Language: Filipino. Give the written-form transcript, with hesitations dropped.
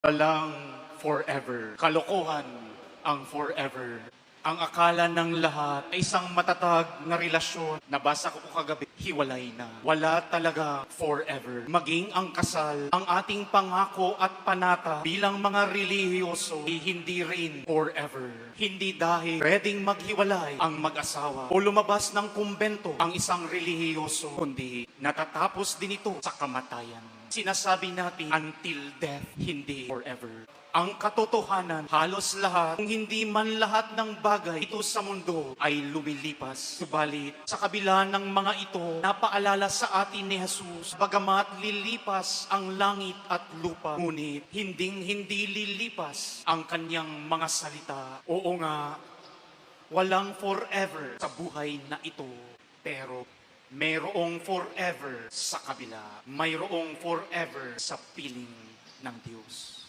Walang forever. Kalokohan ang forever. Ang akala ng lahat ay isang matatag na relasyon. Nabasa ko kagabi, hiwalay na. Wala talaga forever. Maging ang kasal, ang ating pangako at panata bilang mga relihiyoso, hindi rin forever. Hindi dahil pwedeng maghiwalay ang mag-asawa o lumabas ng kumbento ang isang relihiyoso, kundi natatapos din ito sa kamatayan. Sinasabi natin, until death, hindi forever. Ang katotohanan, halos lahat, kung hindi man lahat ng bagay ito sa mundo ay lumilipas. Subalit, sa kabila ng mga ito, napaalala sa atin ni Jesus, bagamat lilipas ang langit at lupa, ngunit hindi lilipas ang kanyang mga salita. Oo nga, walang forever sa buhay na ito, pero mayroong forever sa kabila. Mayroong forever sa piling ng Diyos.